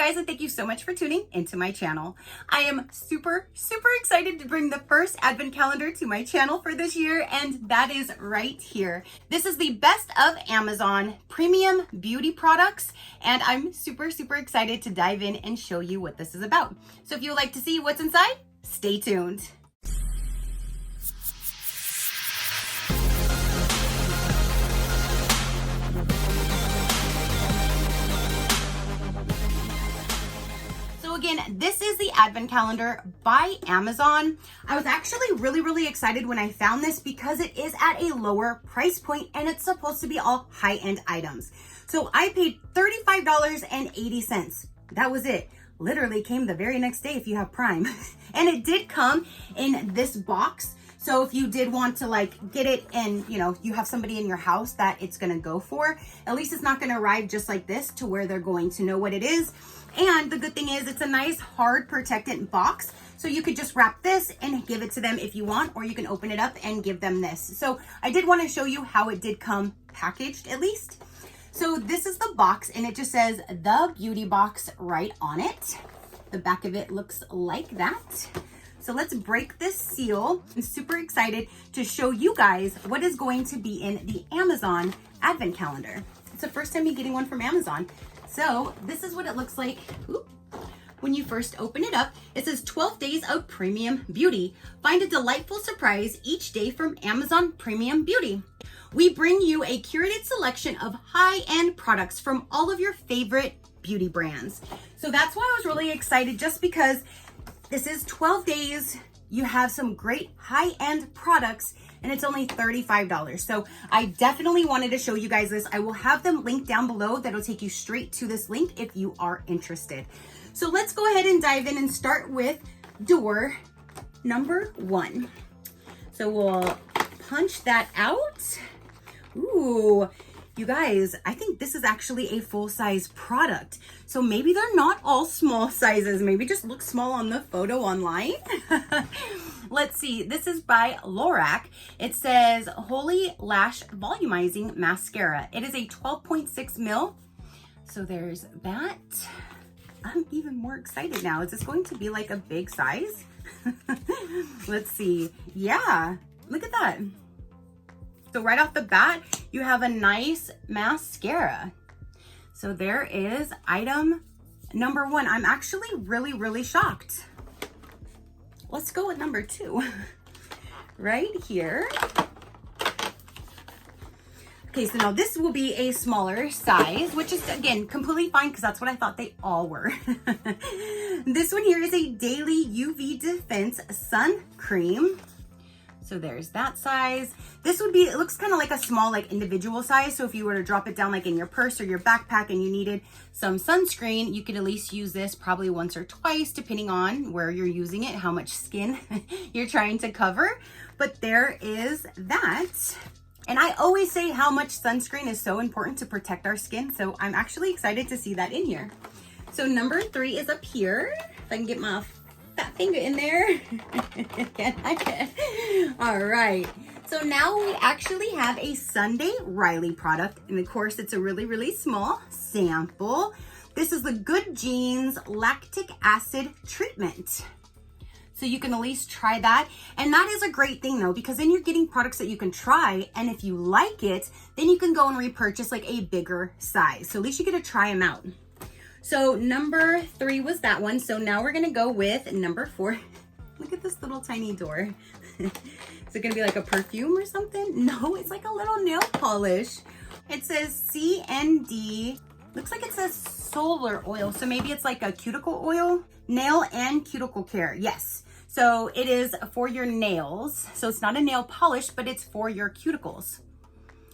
guys, and thank you so much for tuning into my channel. I am super excited to bring the first advent calendar to my channel for this year, and that is right here. This is the best of Amazon premium beauty products, and I'm super excited to dive in and show you what this is about. So if you would like to see what's inside, stay tuned. Again, this is the advent calendar by Amazon. I was actually really excited when I found this because it is at a lower price point and it's supposed to be all high-end items. So I paid $35.80. That was it. Literally came the very next day if you have Prime. And it did come in this box. So if you did want to like get it and you have somebody in your house that it's gonna go for, at least it's not gonna arrive just like this to where they're going to know what it is. And the good thing is it's a nice hard protectant box. So you could just wrap this and give it to them if you want, or you can open it up and give them this. So I did want to show you how it did come packaged at least. So this is the box and it just says the beauty box right on it. The back of it looks like that. So let's break this seal. I'm super excited to show you guys what is going to be in the Amazon advent calendar. It's the first time me getting one from Amazon. So this is what it looks like. Ooh. When you first open it up, it says 12 days of premium beauty. Find a delightful surprise each day from Amazon Premium Beauty. We bring you a curated selection of high-end products from all of your favorite beauty brands. So that's why I was really excited, just because this is 12 days. You have some great high-end products and it's only $35. So I definitely wanted to show you guys this. I will have them linked down below. That'll take you straight to this link if you are interested. So let's go ahead and dive in and start with door number 1. So we'll punch that out. Ooh, you guys, I think this is actually a full-size product. So maybe they're not all small sizes. Maybe just look small on the photo online. Let's see. This is by Lorac. It says Holy Lash Volumizing Mascara. It is a 12.6 mil. So there's that. I'm even more excited now. Is this going to be like a big size? Let's see. Yeah, look at that. So right off the bat, you have a nice mascara. So there is item number 1. I'm actually really shocked. Let's go with number 2. Right here. Okay, so now this will be a smaller size, which is, again, completely fine because that's what I thought they all were. This one here is a daily UV defense sun cream. So there's that size. This would be, it looks kind of like a small, like individual size. So if you were to drop it down like in your purse or your backpack and you needed some sunscreen, you could at least use this probably once or twice, depending on where you're using it, how much skin you're trying to cover. But there is that. And I always say how much sunscreen is so important to protect our skin. So I'm actually excited to see that in here. So number 3 is up here. If I can get my fat finger in there. All right. So now we actually have a Sunday Riley product. And of course, it's a really small sample. This is the Good Genes Lactic Acid Treatment. So you can at least try that. And that is a great thing though, because then you're getting products that you can try. And if you like it, then you can go and repurchase like a bigger size. So at least you get to try them out. So number 3 was that one. So now we're gonna go with number 4. Look at this little tiny door. Is it gonna be like a perfume or something? No, it's like a little nail polish. It says CND. Looks like it says solar oil. So maybe it's like a cuticle oil. Nail and cuticle care, yes. So it is for your nails. So it's not a nail polish, but it's for your cuticles.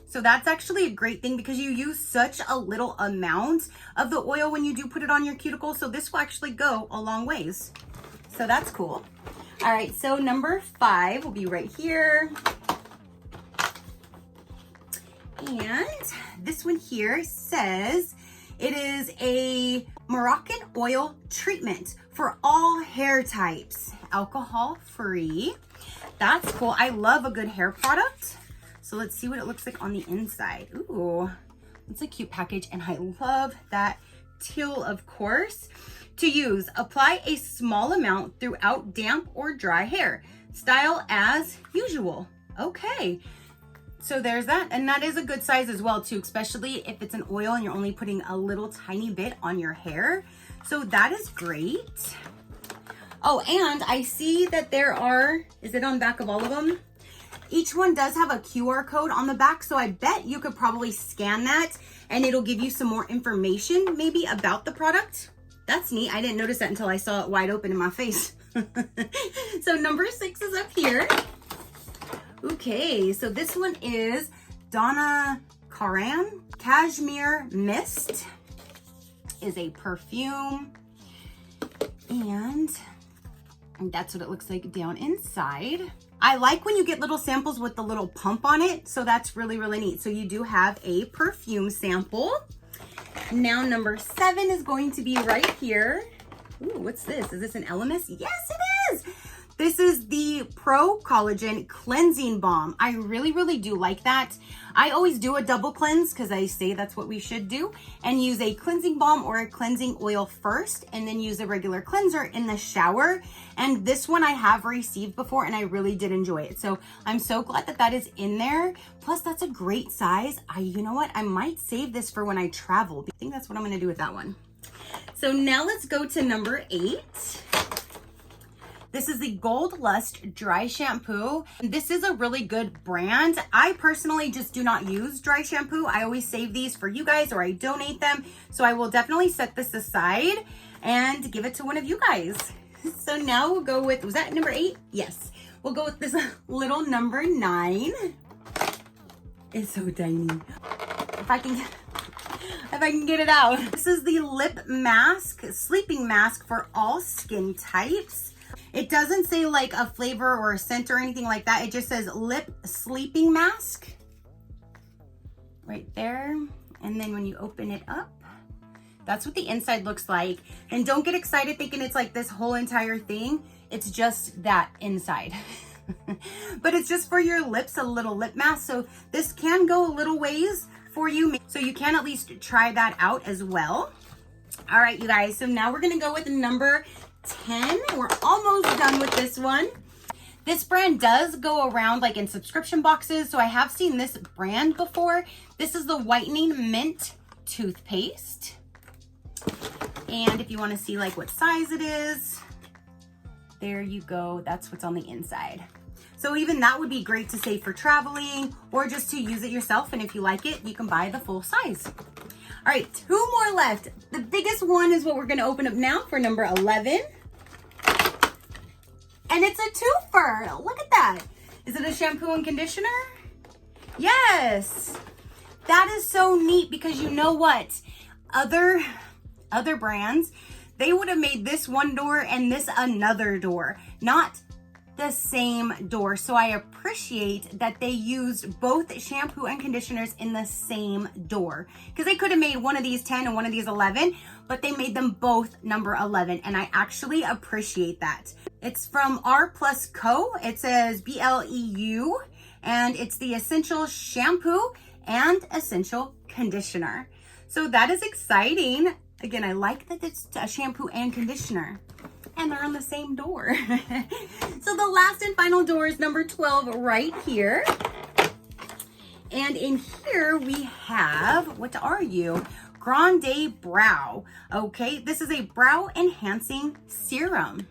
So that's actually a great thing because you use such a little amount of the oil when you do put it on your cuticles. So this will actually go a long ways. So that's cool. All right, so number 5 will be right here. And this one here says it is a Moroccan oil treatment for all hair types, alcohol free. That's cool. I love a good hair product. So let's see what it looks like on the inside. Ooh, it's a cute package. And I love that teal, of course. To use, apply a small amount throughout damp or dry hair. Style as usual. Okay, so there's that. And that is a good size as well too, especially if it's an oil and you're only putting a little tiny bit on your hair. So that is great. Oh, and I see that there are, is it on the back of all of them? Each one does have a QR code on the back, so I bet you could probably scan that and it'll give you some more information maybe about the product. That's neat. I didn't notice that until I saw it wide open in my face. So number 6 is up here. Okay, so this one is Donna Karan Cashmere Mist. Is a perfume, and that's what it looks like down inside. I like when you get little samples with the little pump on it, so that's really, really neat. So you do have a perfume sample. Now number 7 is going to be right here. Ooh, what's this? Is this an Elemis? Yes, it is. This is the Pro Collagen Cleansing Balm. I really, really do like that. I always do a double cleanse because I say that's what we should do, and use a cleansing balm or a cleansing oil first and then use a regular cleanser in the shower. And this one I have received before and I really did enjoy it. So I'm so glad that that is in there. Plus that's a great size. You know what? I might save this for when I travel. I think that's what I'm going to do with that one. So now let's go to number 8. This is the Gold Lust Dry Shampoo. This is a really good brand. I personally just do not use dry shampoo. I always save these for you guys or I donate them. So I will definitely set this aside and give it to one of you guys. So now we'll go with, was that number 8? Yes. We'll go with this little number 9. It's so tiny. If I can get it out. This is the lip mask, sleeping mask for all skin types. It doesn't say like a flavor or a scent or anything like that. It just says lip sleeping mask right there. And then when you open it up, that's what the inside looks like. And don't get excited thinking it's like this whole entire thing. It's just that inside. But it's just for your lips, a little lip mask. So this can go a little ways for you. So you can at least try that out as well. All right, you guys. So now we're going to go with number 10. We're almost done with this one. This brand does go around like in subscription boxes, so I have seen this brand before. This is the Whitening Mint Toothpaste. And if you want to see like what size it is, there you go. That's what's on the inside. So even that would be great to save for traveling or just to use it yourself. And if you like it, you can buy the full size. All right, 2 more left. The biggest one is what we're going to open up now for number 11. And it's a twofer. Look at that. Is it a shampoo and conditioner? Yes. That is so neat because you know what? Other brands, they would have made this one door and this another door, not the same door. So I appreciate that they used both shampoo and conditioners in the same door, because they could have made one of these 10 and one of these 11, but they made them both number 11. And I actually appreciate that. It's from R Plus Co. It says BLEU, and it's the Essential Shampoo and Essential Conditioner. So that is exciting. Again, I like that it's a shampoo and conditioner, and they're on the same door. So the last and final door is number 12 right here. And in here we have, what are you? Grande Brow. Okay, this is a brow enhancing serum.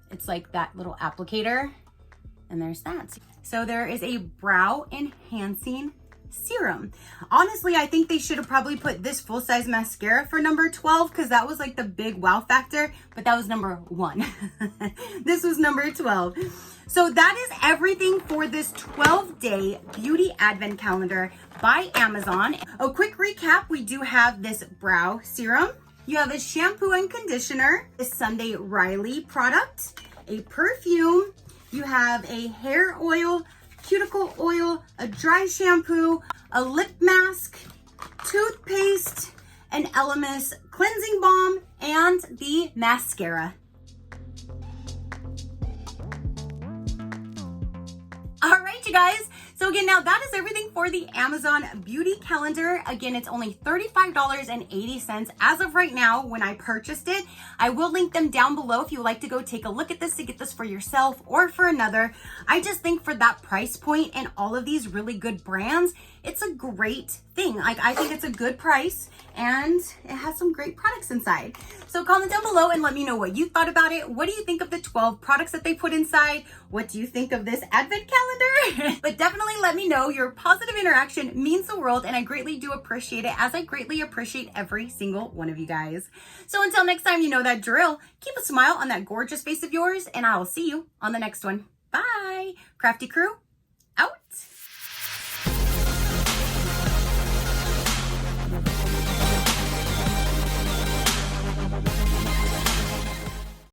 It's like that little applicator, and there's that. So there is a brow enhancing serum. Honestly, I think they should have probably put this full-size mascara for number 12, because that was like the big wow factor, but that was number 1. This was number 12. So that is everything for this 12-day beauty advent calendar by Amazon. A quick recap, we do have this brow serum. You have a shampoo and conditioner, a Sunday Riley product, a perfume, you have a hair oil, cuticle oil, a dry shampoo, a lip mask, toothpaste, an Elemis cleansing balm, and the mascara. All right, you guys. So So again, now that is everything for the Amazon beauty calendar. Again, it's only $35.80 as of right now when I purchased it. I will link them down below if you would like to go take a look at this to get this for yourself or for another. I just think for that price point and all of these really good brands, it's a great thing. Like, I think it's a good price and it has some great products inside. So comment down below and let me know what you thought about it. What do you think of the 12 products that they put inside? What do you think of this advent calendar? But definitely let me know. Your positive interaction means the world and I greatly do appreciate it, as I greatly appreciate every single one of you guys. So until next time, you know that drill. Keep a smile on that gorgeous face of yours and I will see you on the next one. Bye. Crafty crew.